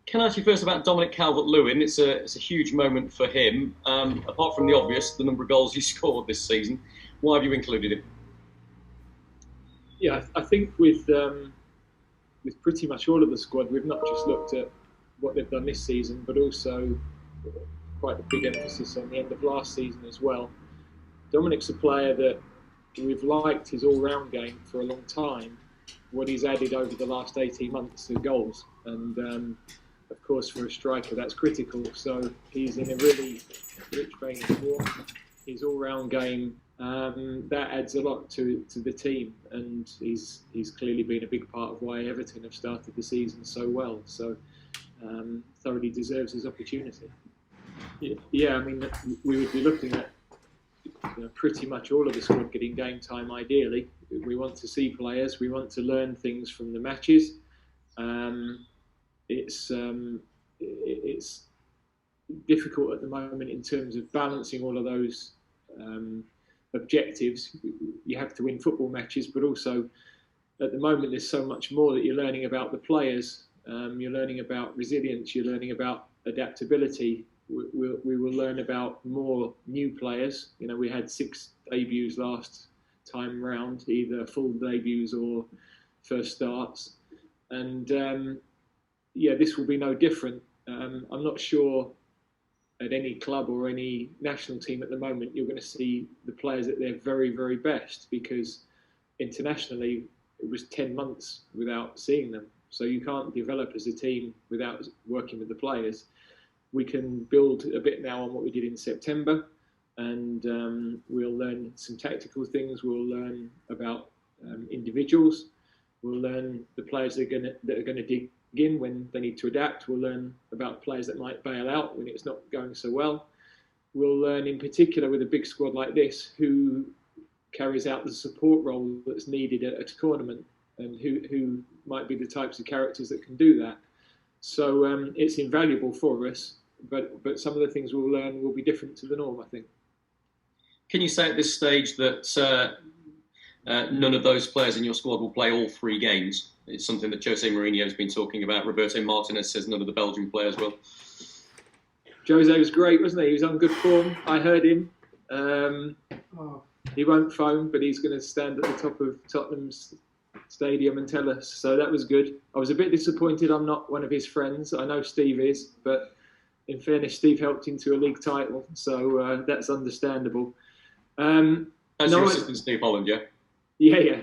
Can I ask you first about Dominic Calvert-Lewin? It's a huge moment for him. Apart from the obvious, the number of goals he scored this season, why have you included him? Yeah, I think with pretty much all of the squad, we've not just looked at what they've done this season, but also quite a big emphasis on the end of last season as well. Dominic's a player that we've liked his all-round game for a long time. What he's added over the last 18 months of goals, and of course for a striker that's critical. So he's in a really rich vein of form. His all-round game that adds a lot to the team, and he's clearly been a big part of why Everton have started the season so well. So thoroughly deserves his opportunity. Yeah, I mean, we would be looking at pretty much all of the squad getting game time ideally. We want to see players, we want to learn things from the matches. It's difficult at the moment in terms of balancing all of those objectives. You have to win football matches, but also at the moment there's so much more that you're learning about the players. You're learning about resilience, you're learning about adaptability. We will learn about more new players. We had 6 debuts last time round, either full debuts or first starts. And this will be no different. I'm not sure at any club or any national team at the moment you're going to see the players at their very, very best, because internationally it was 10 months without seeing them. So you can't develop as a team without working with the players. We can build a bit now on what we did in September, and we'll learn some tactical things. We'll learn about individuals. We'll learn the players that are going to dig in when they need to adapt. We'll learn about players that might bail out when it's not going so well. We'll learn in particular with a big squad like this who carries out the support role that's needed at a tournament, and who might be the types of characters that can do that. So it's invaluable for us, but some of the things we'll learn will be different to the norm, I think. Can you say at this stage that none of those players in your squad will play all 3 games? It's something that Jose Mourinho has been talking about. Roberto Martinez says none of the Belgian players will. Jose was great, wasn't he? He was on good form. I heard him. He won't phone, but he's going to stand at the top of Tottenham's stadium and tell us. So that was good. I was a bit disappointed I'm not one of his friends. I know Steve is, but in fairness, Steve helped him to a league title, so that's understandable. That's your assistant, Steve Holland, yeah? Yeah.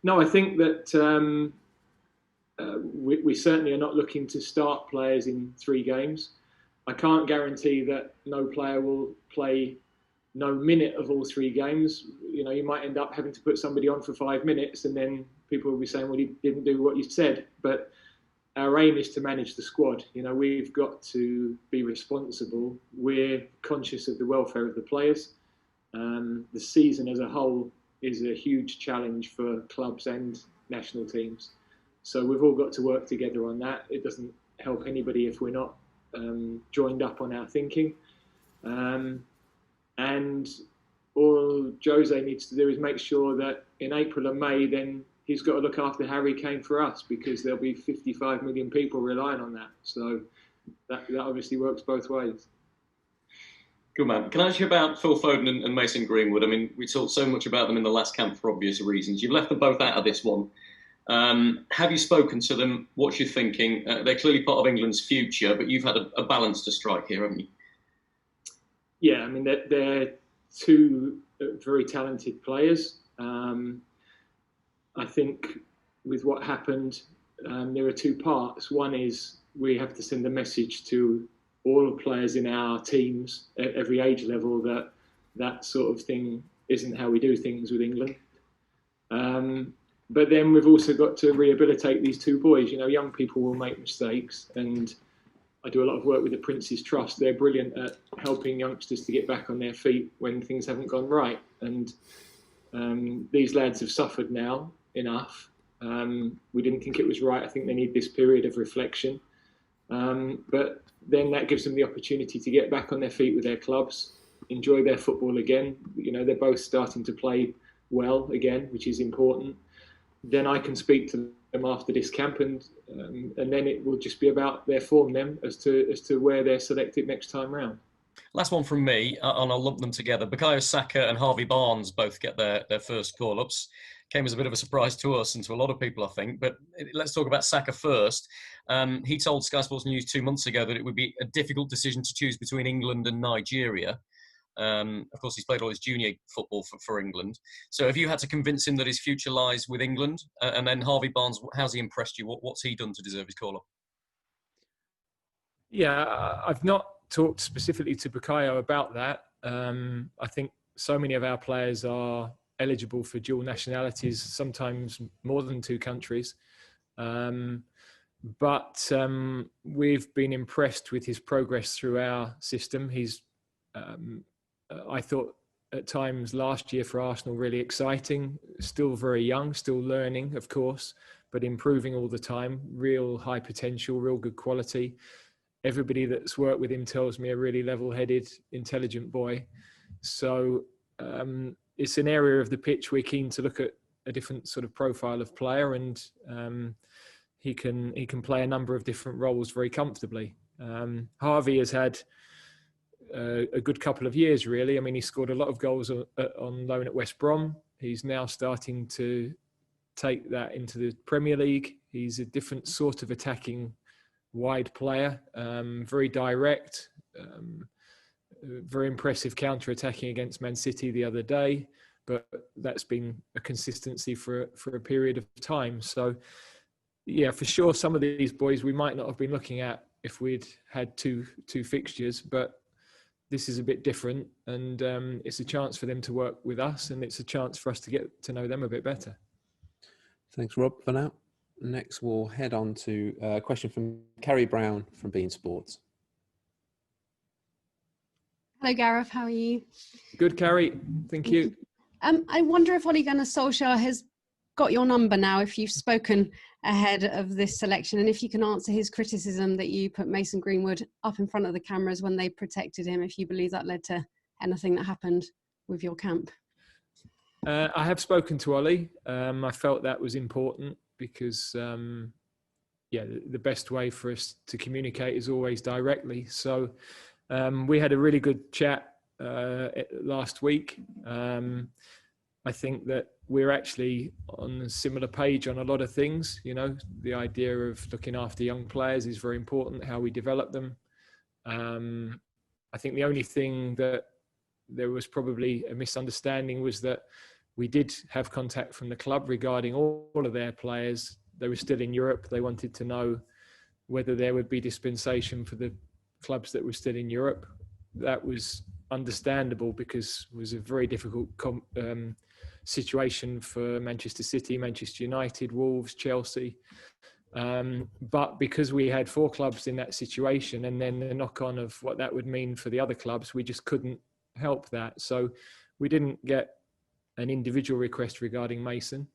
No, I think that we certainly are not looking to start players in 3 games. I can't guarantee that no player will play no minute of all 3 games. You might end up having to put somebody on for 5 minutes, and then people will be saying, well, you didn't do what you said. But our aim is to manage the squad. We've got to be responsible. We're conscious of the welfare of the players. The season as a whole is a huge challenge for clubs and national teams. So we've all got to work together on that. It doesn't help anybody if we're not joined up on our thinking. And all Jose needs to do is make sure that in April and May, then he's got to look after Harry Kane for us, because there'll be 55 million people relying on that. So that obviously works both ways. Good man. Can I ask you about Phil Foden and Mason Greenwood? I mean, we talked so much about them in the last camp for obvious reasons. You've left them both out of this one. Have you spoken to them? What's your thinking? They're clearly part of England's future, but you've had a balance to strike here, haven't you? Yeah, I mean, they're 2 very talented players. I think with what happened, there are 2 parts. One is we have to send a message to all the players in our teams at every age level that sort of thing isn't how we do things with England. But then we've also got to rehabilitate these 2 boys. Young people will make mistakes, and I do a lot of work with the Prince's Trust. They're brilliant at helping youngsters to get back on their feet when things haven't gone right. And these lads have suffered now enough. We didn't think it was right. I think they need this period of reflection. But then that gives them the opportunity to get back on their feet with their clubs, enjoy their football again. They're both starting to play well again, which is important. Then I can speak to them after this camp, and then it will just be about their form then as to where they're selected next time round. Last one from me, and I'll lump them together. Bukayo Saka and Harvey Barnes both get their first call-ups. Came as a bit of a surprise to us and to a lot of people, I think. But let's talk about Saka first. He told Sky Sports News 2 months ago that it would be a difficult decision to choose between England and Nigeria. Of course, he's played all his junior football for England. So have you had to convince him that his future lies with England? And then Harvey Barnes, how's he impressed you? What's he done to deserve his call-up? Yeah, I've not talked specifically to Bukayo about that. I think so many of our players are eligible for dual nationalities, sometimes more than 2 countries. But we've been impressed with his progress through our system. He's, I thought at times last year for Arsenal, really exciting, still very young, still learning, of course, but improving all the time, real high potential, real good quality. Everybody that's worked with him tells me a really level-headed, intelligent boy. So it's an area of the pitch we're keen to look at a different sort of profile of player, and he can play a number of different roles very comfortably. Harvey has had a good couple of years, really. I mean, he scored a lot of goals on loan at West Brom. He's now starting to take that into the Premier League. He's a different sort of attacking wide player, very direct, very impressive counter-attacking against Man City the other day, but that's been a consistency for a period of time. So, yeah, for sure, some of these boys we might not have been looking at if we'd had two fixtures, but this is a bit different, and it's a chance for them to work with us, and it's a chance for us to get to know them a bit better. Thanks, Rob, for now. Next, we'll head on to a question from Kerry Brown from Bein Sports. Hello, Gareth. How are you? Good, Kerry. Thank you. I wonder if Ole Gunnar Solskjaer has got your number now, if you've spoken ahead of this selection, and if you can answer his criticism that you put Mason Greenwood up in front of the cameras when they protected him, if you believe that led to anything that happened with your camp. I have spoken to Ole. I felt that was important because, the best way for us to communicate is always directly. So we had a really good chat last week. I think that we're actually on a similar page on a lot of things. You know, the idea of looking after young players is very important, how we develop them. I think the only thing that there was probably a misunderstanding was that we did have contact from the club regarding all of their players. They were still in Europe. They wanted to know whether there would be dispensation for the clubs that were still in Europe. That was understandable because it was a very difficult situation for Manchester City, Manchester United, Wolves, Chelsea. But because we had 4 clubs in that situation, and then the knock-on of what that would mean for the other clubs, we just couldn't help that. So we didn't get an individual request regarding Mason.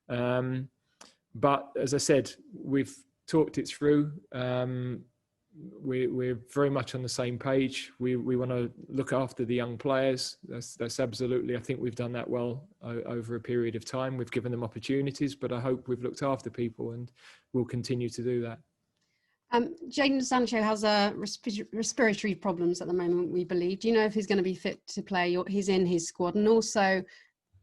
But as I said, we've talked it through. We're very much on the same page. We want to look after the young players. That's absolutely, I think we've done that well over a period of time. We've given them opportunities, but I hope we've looked after people, and we'll continue to do that. Jadon Sancho has respiratory problems at the moment, we believe. Do you know if he's going to be fit to play? He's in his squad. And also,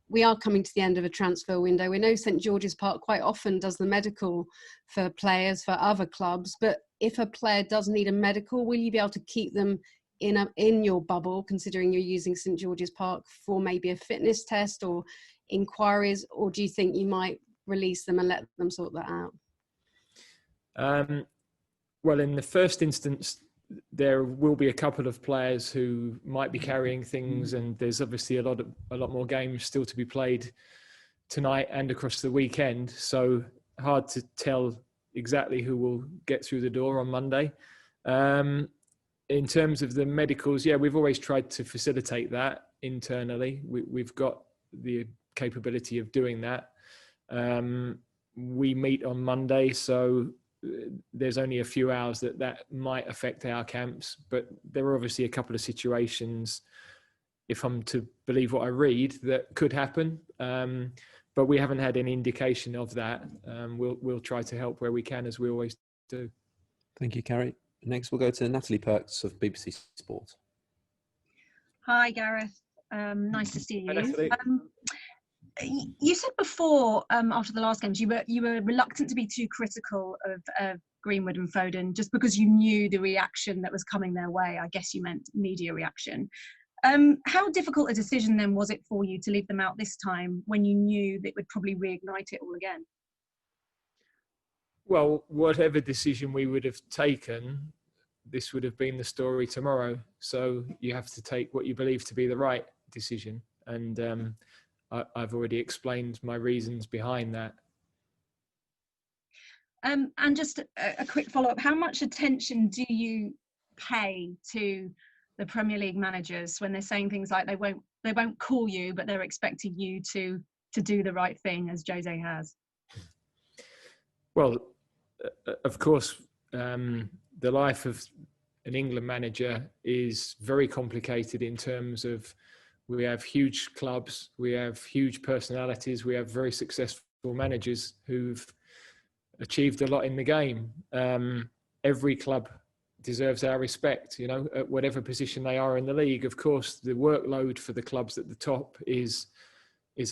we are coming to the end of a transfer window. We know St George's Park quite often does the medical for players for other clubs, but if a player does need a medical, will you be able to keep them in your bubble, considering you're using St George's Park for maybe a fitness test or inquiries, or do you think you might release them and let them sort that out? Well, in the first instance, there will be a couple of players who might be carrying things, and there's obviously a lot more games still to be played tonight and across the weekend. So hard to tell exactly who will get through the door on Monday. In terms of the medicals, we've always tried to facilitate that internally. We've got the capability of doing that. We meet on Monday, so there's only a few hours that might affect our camps, but there are obviously a couple of situations, if I'm to believe what I read, that could happen. but we haven't had any indication of that. We'll try to help where we can, as we always do. Thank you, Carrie. Next, we'll go to Natalie Perks of BBC Sport. Hi, Gareth. Nice to see Hi, you. Natalie. You said before, after the last games, you were reluctant to be too critical of Greenwood and Foden just because you knew the reaction that was coming their way. I guess you meant media reaction. How difficult a decision then was it for you to leave them out this time when you knew that it would probably reignite it all again? Well, whatever decision we would have taken, this would have been the story tomorrow. So you have to take what you believe to be the right decision. And I've already explained my reasons behind that. And just a quick follow-up, how much attention do you pay to the Premier League managers when they're saying things like they won't call you, but they're expecting you to do the right thing, as Jose has? Well, of course, the life of an England manager is very complicated in terms of we have huge clubs, we have huge personalities, we have very successful managers who've achieved a lot in the game. Every club deserves our respect, you know, at whatever position they are in the league. Of course, the workload for the clubs at the top is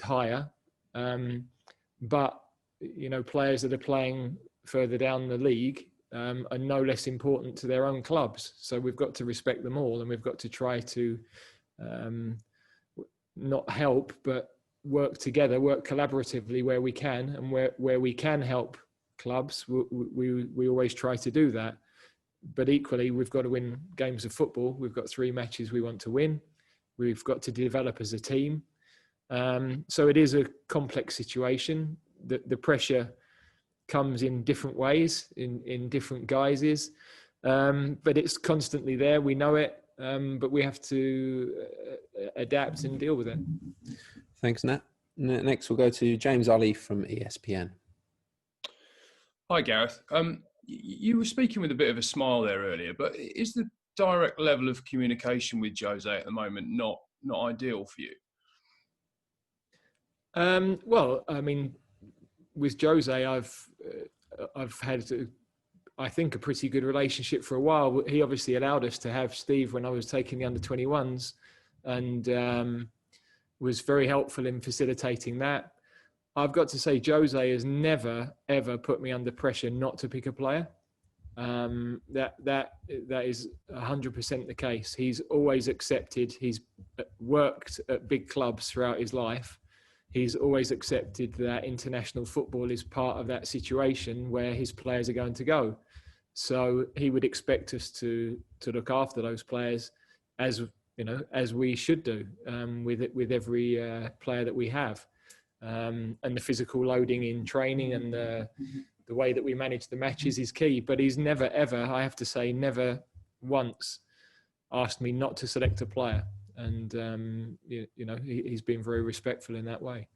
higher, but you know, players that are playing further down the league are no less important to their own clubs. So we've got to respect them all, and we've got to try to not help, but work together, work collaboratively where we can, and where we can help clubs, we always try to do that. But equally, we've got to win games of football. We've got 3 matches we want to win. We've got to develop as a team. So it is a complex situation. The pressure comes in different ways, in different guises, but it's constantly there. We know it, but we have to adapt and deal with it. Thanks, Nat. Next, we'll go to James Ali from ESPN. Hi, Gareth. You were speaking with a bit of a smile there earlier, but is the direct level of communication with Jose at the moment not ideal for you? Well, I mean, with Jose, I've had, I think, a pretty good relationship for a while. He obviously allowed us to have Steve when I was taking the under-21s, and was very helpful in facilitating that. I've got to say, Jose has never, ever put me under pressure not to pick a player. That is 100% the case. He's always accepted. He's worked at big clubs throughout his life. He's always accepted that international football is part of that situation where his players are going to go. So he would expect us to look after those players, as you know, as we should do with every player that we have. And the physical loading in training and the way that we manage the matches is key. But he's never, ever, I have to say, never once asked me not to select a player. And, you know, he's been very respectful in that way.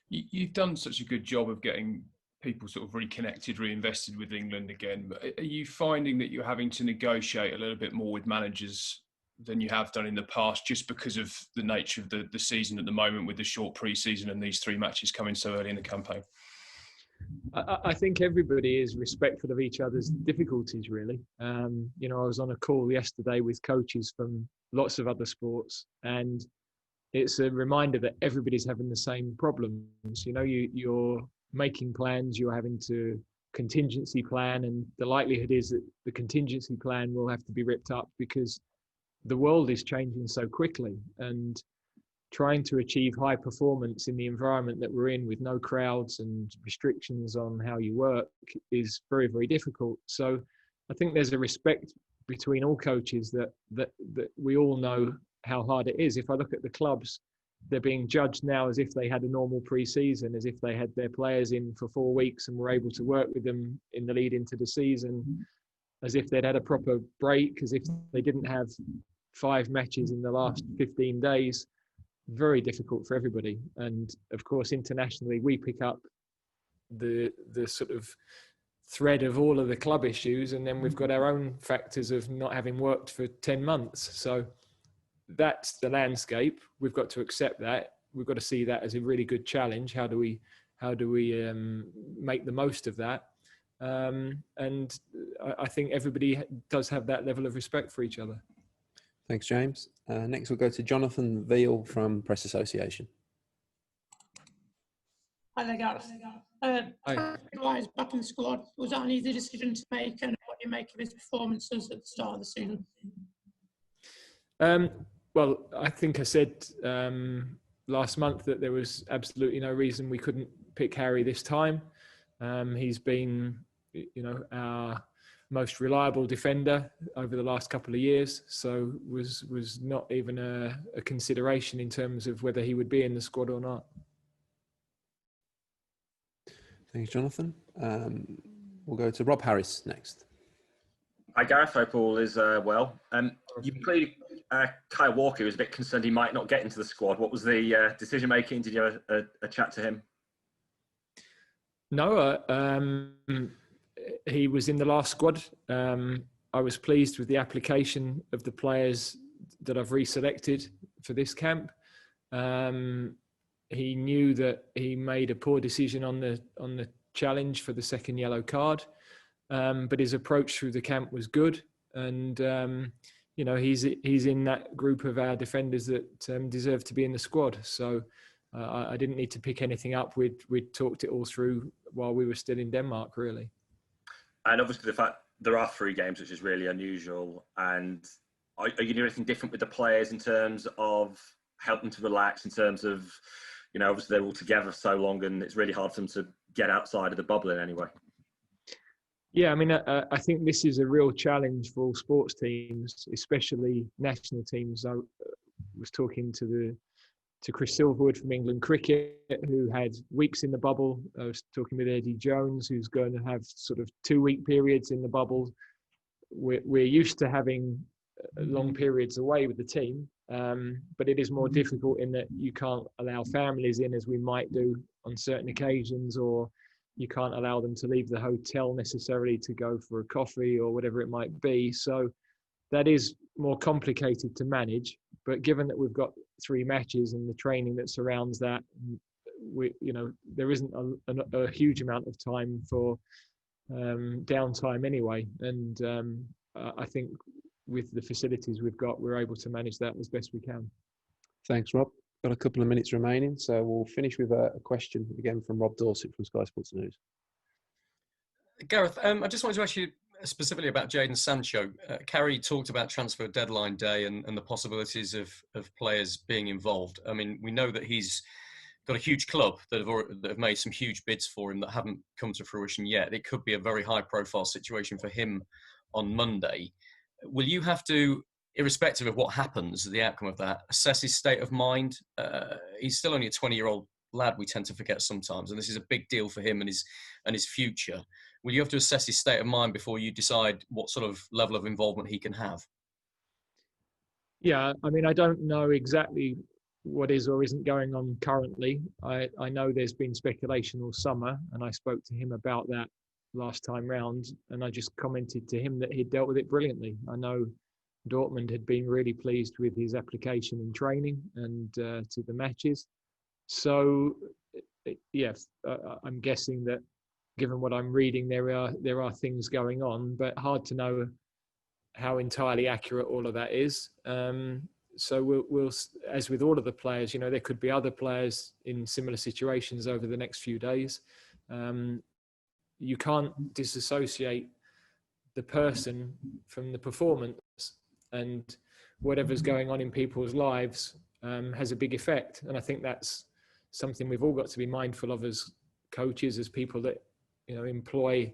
You've done such a good job of getting people sort of reconnected, reinvested with England again. But are you finding that you're having to negotiate a little bit more with managers than you have done in the past, just because of the nature of the season at the moment, with the short pre-season and these 3 matches coming so early in the campaign? I think everybody is respectful of each other's difficulties, really. You know, I was on a call yesterday with coaches from lots of other sports, and it's a reminder that everybody's having the same problems. You know, you're making plans, you're having to contingency plan, and the likelihood is that the contingency plan will have to be ripped up because the world is changing so quickly, and trying to achieve high performance in the environment that we're in with no crowds and restrictions on how you work is very, very difficult. So I think there's a respect between all coaches that we all know how hard it is. If I look at the clubs, they're being judged now as if they had a normal pre-season, as if they had their players in for 4 weeks and were able to work with them in the lead into the season, as if they'd had a proper break, as if they didn't have 5 matches in the last 15 days. Very difficult for everybody. And of course, internationally, we pick up the sort of thread of all of the club issues, and then we've got our own factors of not having worked for 10 months. So that's the landscape. We've got to accept that. we've got to see that as a really good challenge. How do we make the most of that? And I think everybody does have that level of respect for each other. Thanks, James. Next, we'll go to Jonathan Veal from Press Association. Hi there, Gareth. Guys back in the squad. Was that an easy decision to make, and what do you make of his performances at the start of the season? Well, I think I said last month that there was absolutely no reason we couldn't pick Harry this time. He's been, our most reliable defender over the last couple of years, so was not even a consideration in terms of whether he would be in the squad or not. Thanks, Jonathan. We'll go to Rob Harris next. Hi, Gareth. Hope all is well. You included Kyle Walker, who was a bit concerned he might not get into the squad. What was the decision making? Did you have a chat to him? No, he was in the last squad. I was pleased with the application of the players that I've reselected for this camp. He knew that he made a poor decision on the challenge for the second yellow card, but his approach through the camp was good, and he's in that group of our defenders that deserve to be in the squad. So I didn't need to pick anything up. We'd talked it all through while we were still in Denmark, really. And obviously the fact there are 3 games, which is really unusual. And are you doing anything different with the players in terms of helping to relax, in terms of, obviously they're all together so long and it's really hard for them to get outside of the bubble in any way? Yeah, I mean, I think this is a real challenge for all sports teams, especially national teams. I was talking to Chris Silverwood from England Cricket, who had weeks in the bubble. I was talking with Eddie Jones, who's going to have sort of 2-week periods in the bubble. We're used to having long periods away with the team, but it is more difficult in that you can't allow families in as we might do on certain occasions, or you can't allow them to leave the hotel necessarily to go for a coffee or whatever it might be. So that is more complicated to manage. But given that we've got 3 matches and the training that surrounds that, there isn't a huge amount of time for downtime anyway. And I think with the facilities we've got, we're able to manage that as best we can. Thanks, Rob. Got a couple of minutes remaining, so we'll finish with a question again from Rob Dorset from Sky Sports News. Gareth, I just wanted to ask you specifically about Jadon Sancho. Carrie talked about transfer deadline day and the possibilities of players being involved. I mean, we know that he's got a huge club that have made some huge bids for him that haven't come to fruition yet. It could be a very high-profile situation for him on Monday. Will you have to, irrespective of what happens, the outcome of that, assess his state of mind? He's still only a 20-year-old lad, we tend to forget sometimes, and this is a big deal for him and his future. Will you have to assess his state of mind before you decide what sort of level of involvement he can have? Yeah, I mean, I don't know exactly what is or isn't going on currently. I know there's been speculation all summer, and I spoke to him about that last time round, and I just commented to him that he'd dealt with it brilliantly. I know Dortmund had been really pleased with his application in training and to the matches. So, yes, I'm guessing that given what I'm reading, there are things going on, but hard to know how entirely accurate all of that is. So we'll, as with all of the players, there could be other players in similar situations over the next few days. You can't disassociate the person from the performance, and whatever's going on in people's lives has a big effect. And I think that's something we've all got to be mindful of as coaches, as people that employ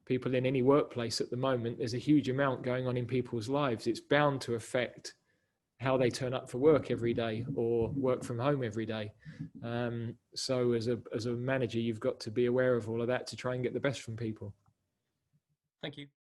people in any workplace at the moment. There's a huge amount going on in people's lives. It's bound to affect how they turn up for work every day or work from home every day. So as a manager, you've got to be aware of all of that to try and get the best from people. Thank you.